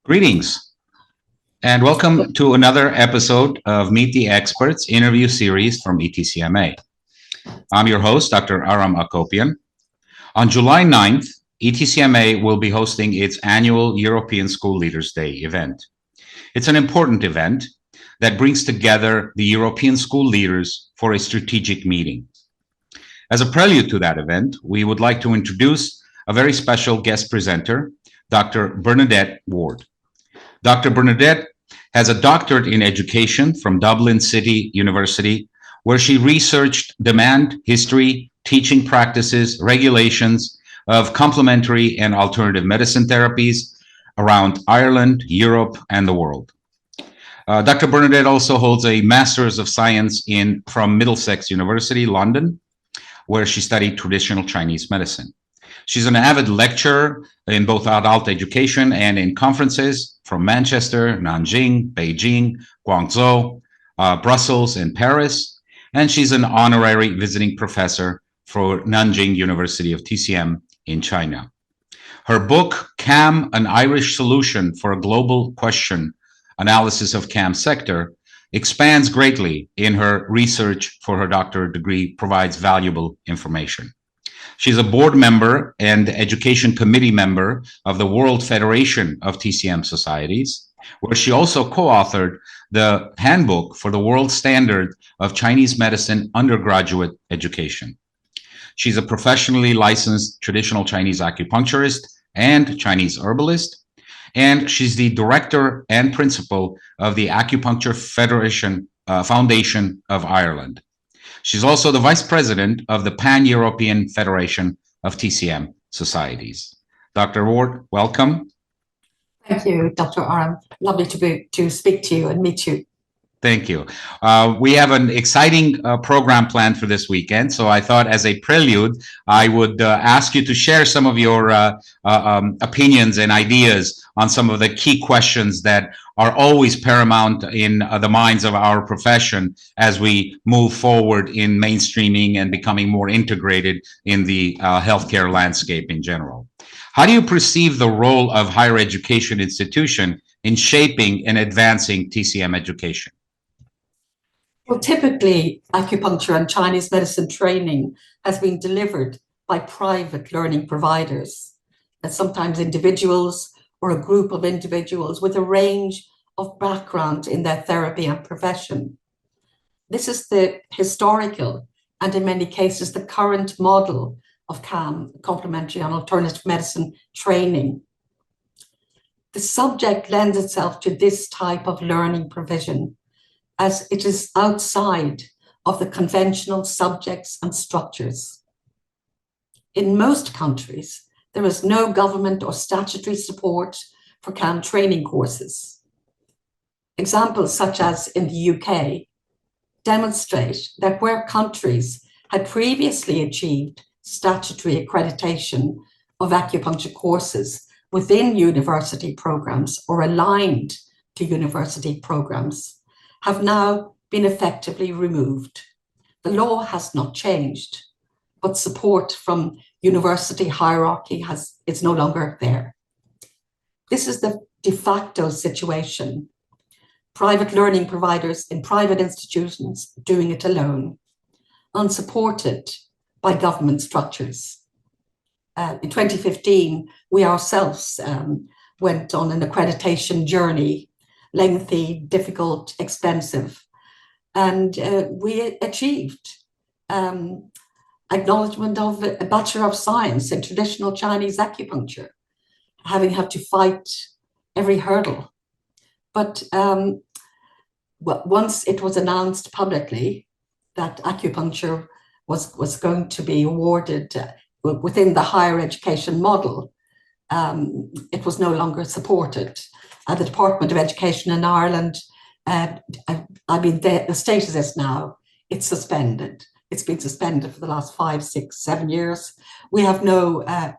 Greetings and welcome to another episode of Meet the Experts interview series from ETCMA. I'm your host, Dr. Aram Akopian. On July 9th, ETCMA will be hosting its annual European School Leaders Day event. It's an important event that brings together the European school leaders for a strategic meeting. As a prelude to that event, we would like to introduce a very special guest presenter, Dr. Bernadette Ward. Dr. Bernadette has a doctorate in education from Dublin City University, where she researched demand, history, teaching practices, regulations of complementary and alternative medicine therapies around Ireland, Europe, and the world. Dr. Bernadette also holds a Master's of Science from Middlesex University, London, where she studied traditional Chinese medicine. She's an avid lecturer in both adult education and in conferences from Manchester, Nanjing, Beijing, Guangzhou, Brussels, and Paris. And she's an honorary visiting professor for Nanjing University of TCM in China. Her book, CAM, An Irish Solution for a Global Question, Analysis of CAM Sector, expands greatly in her research for her doctorate degree, provides valuable information. She's a board member and education committee member of the World Federation of TCM Societies, where she also co-authored the handbook for the world standard of Chinese medicine undergraduate education. She's a professionally licensed traditional Chinese acupuncturist and Chinese herbalist, and she's the director and principal of the Acupuncture Federation Foundation of Ireland. She's also the vice president of the Pan-European Federation of TCM Societies. Dr. Ward, welcome. Thank you, Dr. Aram. Lovely to speak to you and meet you. Thank you. We have an exciting program planned for this weekend. So I thought as a prelude, I would ask you to share some of your opinions and ideas on some of the key questions that are always paramount in the minds of our profession as we move forward in mainstreaming and becoming more integrated in the healthcare landscape in general. How do you perceive the role of higher education institution in shaping and advancing TCM education? Well, typically, acupuncture and Chinese medicine training has been delivered by private learning providers, and sometimes individuals or a group of individuals with a range of background in their therapy and profession. This is the historical and in many cases the current model of CAM, complementary and alternative medicine training. The subject lends itself to this type of learning provision as it is outside of the conventional subjects and structures. In most countries, there is no government or statutory support for CAM training courses. Examples such as in the UK demonstrate that where countries had previously achieved statutory accreditation of acupuncture courses within university programs or aligned to university programs, have now been effectively removed. The law has not changed, but support from university hierarchy is no longer there. This is the de facto situation. Private learning providers in private institutions doing it alone, unsupported by government structures. In 2015, we ourselves went on an accreditation journey, lengthy, difficult, expensive, and we achieved acknowledgement of a Bachelor of Science in traditional Chinese acupuncture, having had to fight every hurdle. But once it was announced publicly that acupuncture was going to be awarded within the higher education model, it was no longer supported. The Department of Education in Ireland, the status is now, it's suspended. It's been suspended for the last 5, 6, 7 years. We have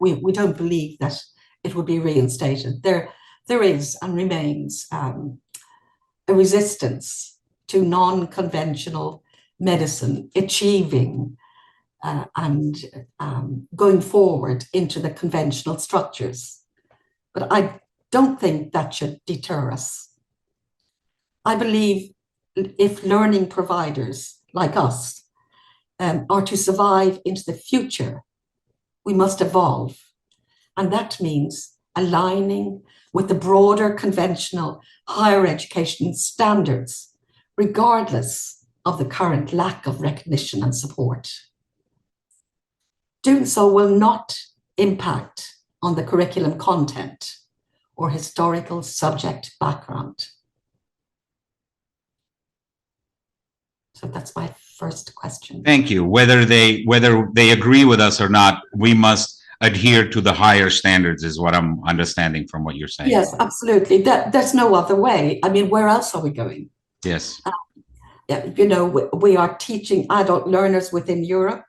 we don't believe that it will be reinstated. There is and remains a resistance to non-conventional medicine achieving and going forward into the conventional structures. But I don't think that should deter us. I believe if learning providers like us are to survive into the future, we must evolve. And that means aligning with the broader conventional higher education standards, regardless of the current lack of recognition and support. Doing so will not impact on the curriculum content or historical subject background. So that's my first question. Thank you. Whether they agree with us or not, we must adhere to the higher standards is what I'm understanding from what you're saying. Yes, absolutely. There's no other way. I mean, where else are we going? Yes. You know, we are teaching adult learners within Europe.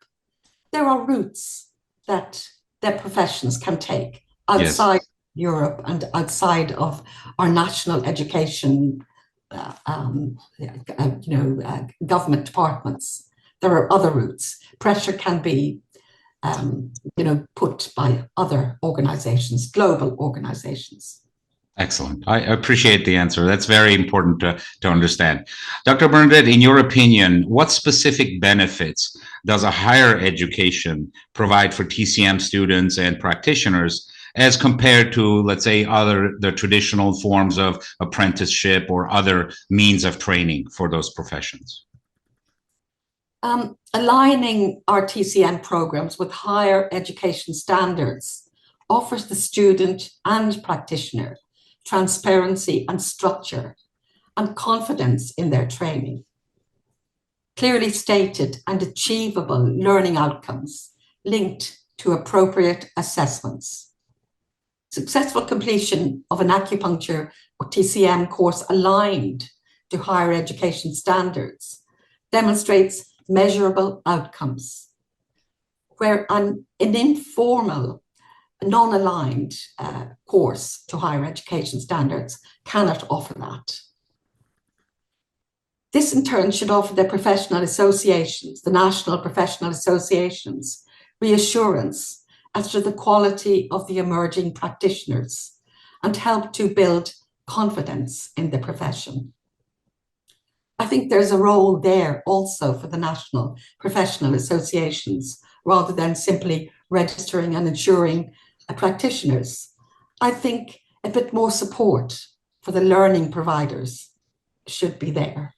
There are routes that their professions can take outside Europe and outside of our national education, government departments. There are other routes. Pressure can be, put by other organizations, global organizations. Excellent. I appreciate the answer. That's very important to understand. Dr. Bernadette, in your opinion, what specific benefits does a higher education provide for TCM students and practitioners as compared to, let's say, the traditional forms of apprenticeship or other means of training for those professions? Aligning our TCM programs with higher education standards offers the student and practitioner transparency and structure and confidence in their training. Clearly stated and achievable learning outcomes linked to appropriate assessments. Successful completion of an acupuncture or TCM course aligned to higher education standards demonstrates measurable outcomes, where an informal, non-aligned course to higher education standards cannot offer that. This in turn should offer the professional associations, the national professional associations, reassurance as to the quality of the emerging practitioners and help to build confidence in the profession. I think there's a role there also for the national professional associations, rather than simply registering and insuring practitioners. I think a bit more support for the learning providers should be there.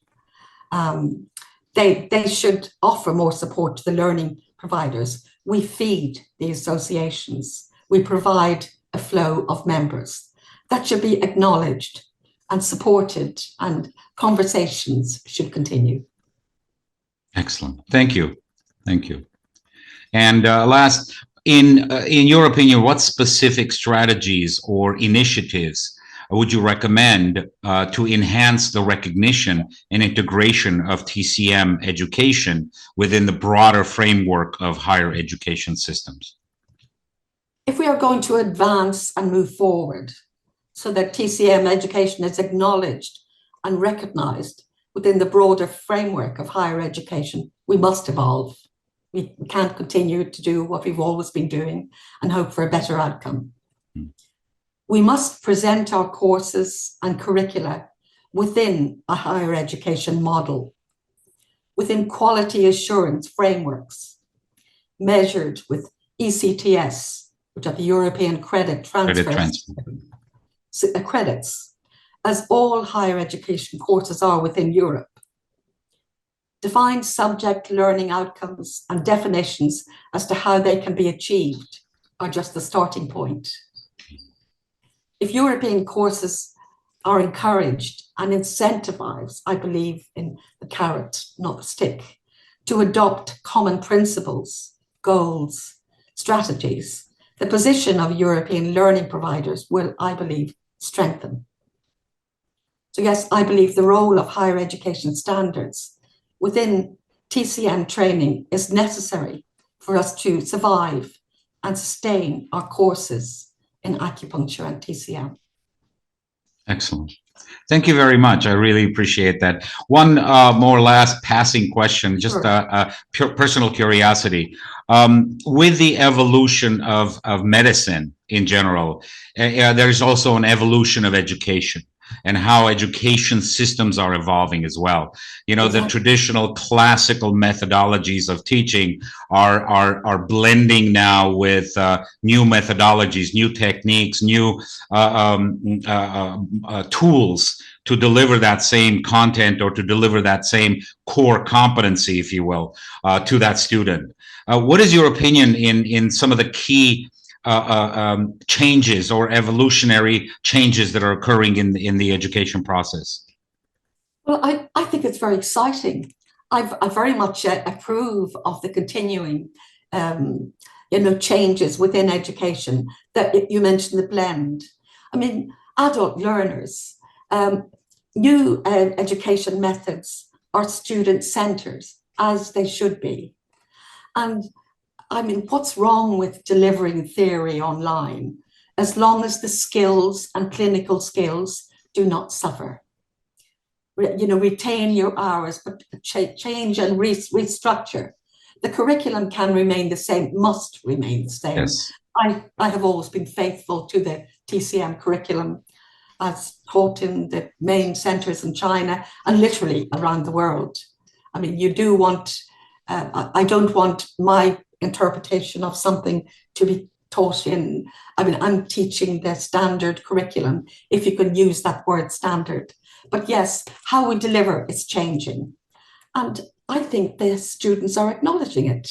They should offer more support to the learning providers. We feed the associations. We provide a flow of members. That should be acknowledged and supported, and conversations should continue. Excellent. Thank you. Thank you. And last, in your opinion, what specific strategies or initiatives would you recommend to enhance the recognition and integration of TCM education within the broader framework of higher education systems? If we are going to advance and move forward so that TCM education is acknowledged and recognized within the broader framework of higher education, we must evolve. We can't continue to do what we've always been doing and hope for a better outcome. We must present our courses and curricula within a higher education model, within quality assurance frameworks, measured with ECTS, which are the European credit transfer credits, as all higher education courses are within Europe. Define subject learning outcomes and definitions as to how they can be achieved are just the starting point. If European courses are encouraged and incentivized, I believe in the carrot, not the stick, to adopt common principles, goals, strategies, the position of European learning providers will, I believe, strengthen. So yes, I believe the role of higher education standards within TCM training is necessary for us to survive and sustain our courses in acupuncture and TCM. Excellent. Thank you very much. I really appreciate that. One more last passing question, just Sure. Pure personal curiosity. with the evolution of medicine in general, there's also an evolution of education and how education systems are evolving as well. You know, the traditional classical methodologies of teaching are blending now with new methodologies, new techniques, new tools to deliver that same content or to deliver that same core competency, if you will, to that student. What is your opinion in some of the key changes or evolutionary changes that are occurring in the education process? Well, I think it's very exciting. I very much approve of the continuing, changes within education. That you mentioned the blend. I mean, adult learners, new education methods are student-centered, as they should be. And I mean, what's wrong with delivering theory online as long as the skills and clinical skills do not suffer? Retain your hours, but change and restructure. The curriculum can remain the same, must remain the same. Yes. I have always been faithful to the TCM curriculum as taught in the main centers in China and literally around the world. I mean, you do want, I don't want my interpretation of something to be taught in, I mean, I'm teaching the standard curriculum, if you can use that word standard. But yes, how we deliver is changing. And I think the students are acknowledging it.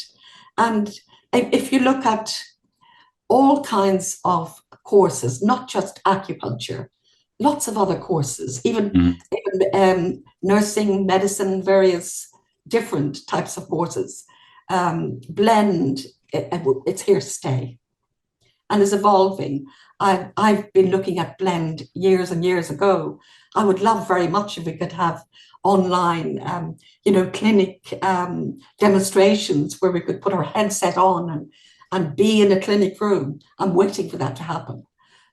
And if you look at all kinds of courses, not just acupuncture, lots of other courses, even nursing, medicine, various different types of courses, blend, it's here to stay and is evolving. I've been looking at blend years and years ago. I would love very much if we could have online, clinic demonstrations where we could put our headset on and be in a clinic room. I'm waiting for that to happen.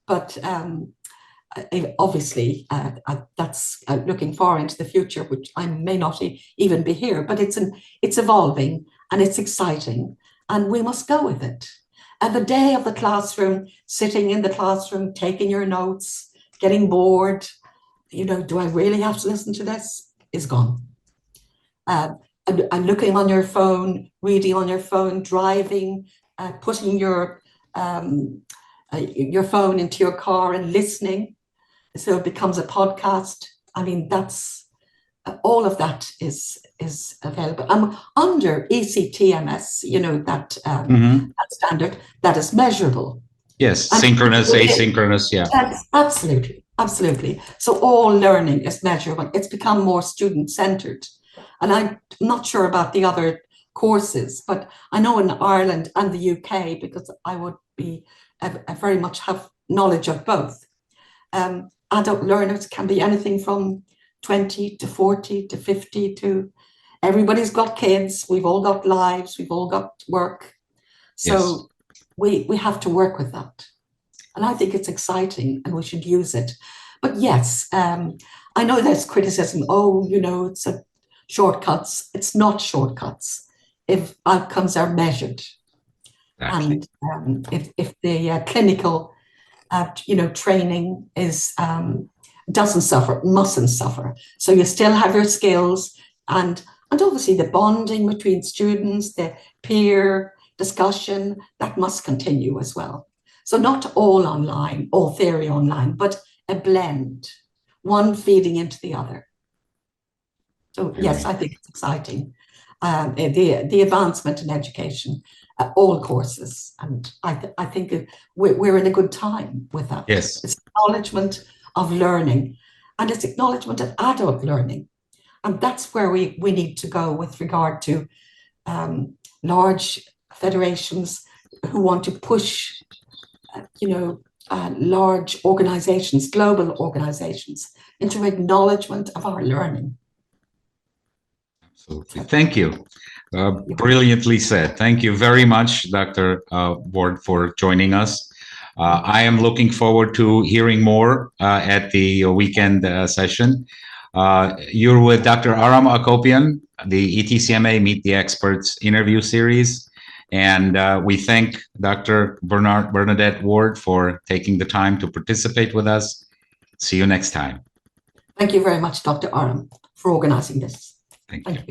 But obviously, that's looking far into the future, which I may not even be here, but it's evolving and it's exciting and we must go with it. And the day of the classroom, sitting in the classroom, taking your notes, getting bored, do I really have to listen to this, is gone. And looking on your phone, reading on your phone, driving, putting your phone into your car and listening, so it becomes a podcast. I mean, that's all of that is available. Under ECTMS, that standard that is measurable. Yes, synchronous, asynchronous, yeah. Absolutely. So all learning is measurable. It's become more student-centered. And I'm not sure about the other courses, but I know in Ireland and the UK, because I would be I very much have knowledge of both. Adult learners can be anything from 20 to 40 to 50 to everybody's got kids. We've all got lives. We've all got work. So we have to work with that. And I think it's exciting and we should use it. But yes, I know there's criticism. It's shortcuts. It's not shortcuts if outcomes are measured. Exactly. And if the clinical, training is doesn't suffer, mustn't suffer. So you still have your skills and obviously the bonding between students, the peer discussion, that must continue as well. So not all online, all theory online, but a blend, one feeding into the other. So yes, I think it's exciting. The advancement in education, all courses, and I think we're in a good time with that. Yes, it's acknowledgement of learning, and it's acknowledgement of adult learning, and that's where we need to go with regard to large federations who want to push, large organizations, global organizations, into acknowledgement of our learning. Absolutely. Thank you. Brilliantly said. Thank you very much, Dr. Ward, for joining us. I am looking forward to hearing more at the weekend session. You're with Dr. Aram Akopian, the ETCMA Meet the Experts interview series. And we thank Dr. Bernadette Ward for taking the time to participate with us. See you next time. Thank you very much, Dr. Aram, for organizing this. Thank you. Thank you.